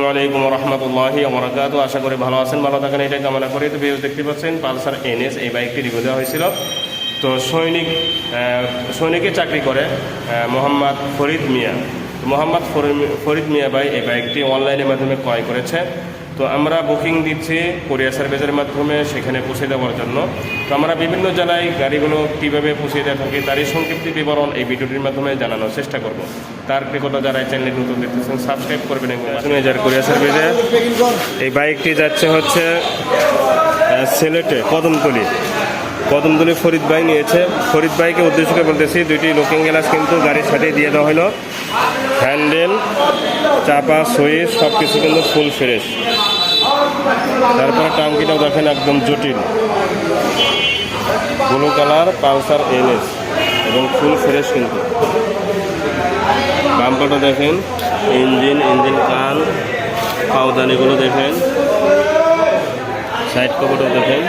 আসসালামু আলাইকুম রহমতুল্লাহি ওবরাকাতুহু। আশা করি ভালো আছেন, ভালো থাকেন এটাই কামনা করি। তো ভিডিও দেখতে পাচ্ছেন পালসার এনএস, এই বাইকটি রিভিউ দেওয়া হয়েছিল। তো সৈনিকে চাকরি করে মোহাম্মদ ফরিদ মিয়া। মোহাম্মদ ফরিদ মিয়া ভাই এই বাইকটি অনলাইনের মাধ্যমে ক্রয় করেছে। তো আমরা বুকিং দিচ্ছি কোরিয়ার সার্ভিসের মাধ্যমে সেখানে পৌঁছে দেওয়ার জন্য। তো আমরা বিভিন্ন জেলায় গাড়িগুলো কীভাবে পৌঁছে দিয়ে থাকি তারই সংক্ষিপ্ত বিবরণ এই ভিডিওটির মাধ্যমে জানানোর চেষ্টা করব। তার কথা যারা চ্যানেলে নতুন দেখতেছেন সাবস্ক্রাইব করবেন। কোরিয়ার সার্ভিসে এই বাইকটি যাচ্ছে হচ্ছে সিলেটে কদমতলি ফরিদ ভাই নিয়েছে। ফরিদ ভাইকে উদ্দেশ্য করে বলতেছি, দুইটি লুকিং গ্লাস কিন্তু গাড়ির সাথে দিয়ে দেওয়া হলো। হ্যান্ডেল, চাপা, সুইচ সব কিছু কিন্তু ফুল ফ্রেশ। তারপরে টাঙ্কিটাও দেখেন একদম জটিল, ব্লু কালার পালসার এনএস এবং ফুল ফ্রেশ কিন্তু। বাম্পারটা দেখেন, ইঞ্জিন কাল, পাওদানিগুলো দেখেন, সাইড কভারটাও দেখেন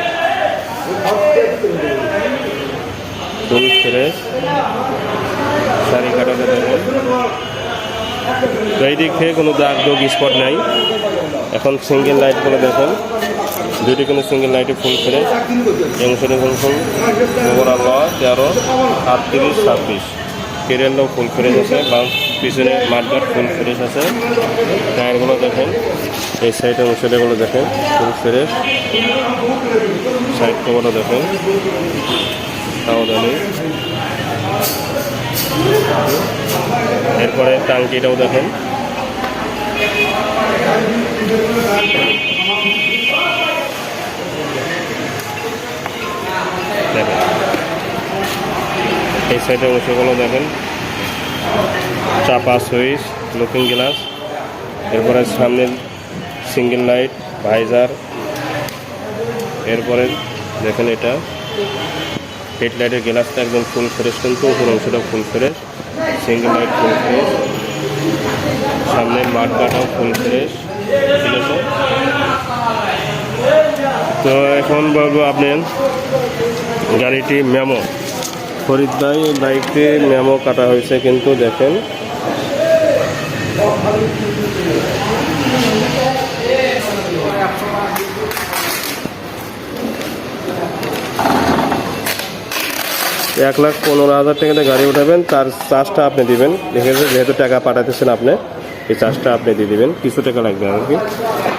ফুল ফ্রেশ। শাড়ি কাটাটা দেখেন, এই দিক থেকে কোনো দাগ স্পট নাই। এখন সিঙ্গেল লাইটগুলো দেখেন, দুইটি কিন্তু সিঙ্গেল লাইটে ফুল ফ্রেশ। Insurance overall 13, 38, 26। কেরিয়ারটাও ফুল ফ্রেশ আছে, বা পিছনে মাঠঘাট ফুল ফ্রেশ আছে। টায়ারগুলো দেখেন, এই সাইড অংশগুলো দেখেন ফুল ফ্রেশ। সাইড কভারটা দেখেন, সাবধানে। এরপরে টাঙ্কিটাও দেখেন, এই সাইডের অংশগুলো দেখেন, চাপা, সুইচ, লুকিং গ্লাস। এরপরে সামনে সিঙ্গেল লাইট, ভাইজার। এরপরে দেখেন এটা হেডলাইটের গ্লাসটা একদম ফুল ফ্রেশ, কিন্তু উপর অংশটা full fresh. Single light full fresh, সামনে মাঠটাও ফুল ফ্রেশ। ঠিক আছে, তো এখন বলবো আপনি গাড়িটি মেমো ফরিদ ভাই বাইকটি মেমো কাটা হয়েছে কিন্তু দেখেন। $1,15,000 টাকাতে গাড়ি উঠাবেন, তার চার্জটা আপনি দিবেন। দেখেছে, যেহেতু টাকা পাঠাতেছেন আপনি, এই চার্জটা আপনি দিয়ে দিবেন। কিছু টাকা লাগবে আর কি।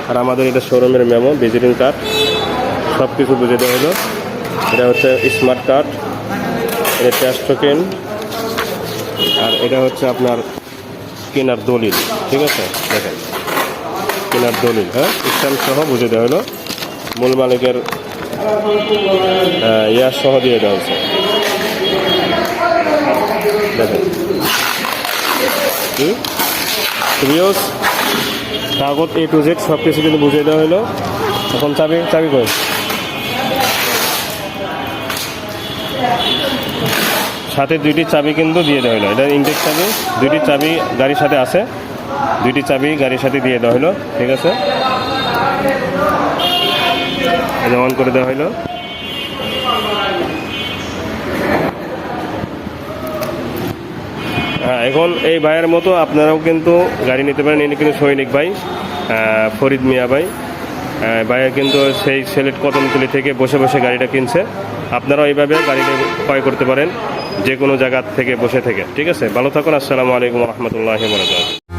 আর আমাদের এটা শোরুমের মেমো, ভিজিটিং কার্ড, সব কিছু বুঝে দেওয়া হলো। এটা হচ্ছে স্মার্ট কার্ড, এটা ট্যাক্স টোকেন, আর এটা হচ্ছে আপনার কেনার দলিল। ঠিক আছে, দেখেন কেনার দলিল, হ্যাঁ, স্ট্যাম্প সহ বুঝে দেওয়া হলো। মূল মালিকের ইয়ার সহ দিয়ে দেওয়া হচ্ছে। দেখেন কাগজ A to Z সব কিছু কিন্তু বুঝিয়ে দেওয়া হলো। এখন চাবি কই, সাথে দুইটি চাবি কিন্তু দিয়ে দেওয়া হলো। এটা ইনটেক চাবি, দুইটি চাবি গাড়ির সাথে আছে, দুইটি চাবি গাড়ির সাথে দিয়ে দেওয়া হলো। ঠিক আছে, এটা অন করে দেওয়া হলো। হ্যাঁ, এখন এই ভাইয়ের মতো আপনারাও কিন্তু গাড়ি নিতে পারেন। ইনি কিন্তু সৈনিক ভাই, ফরিদ মিয়া ভাই। ভাইয়া কিন্তু সেই সিলেট কদমতলি থেকে বসে বসে গাড়িটা কিনছে। আপনারাও এইভাবে গাড়িটা ক্রয় করতে পারেন যে কোনো জায়গা থেকে বসে থেকে। ঠিক আছে, ভালো থাকুন। আসসালামু আলাইকুম রহমতুল্লাহি ওয়া বারাকাতুহু।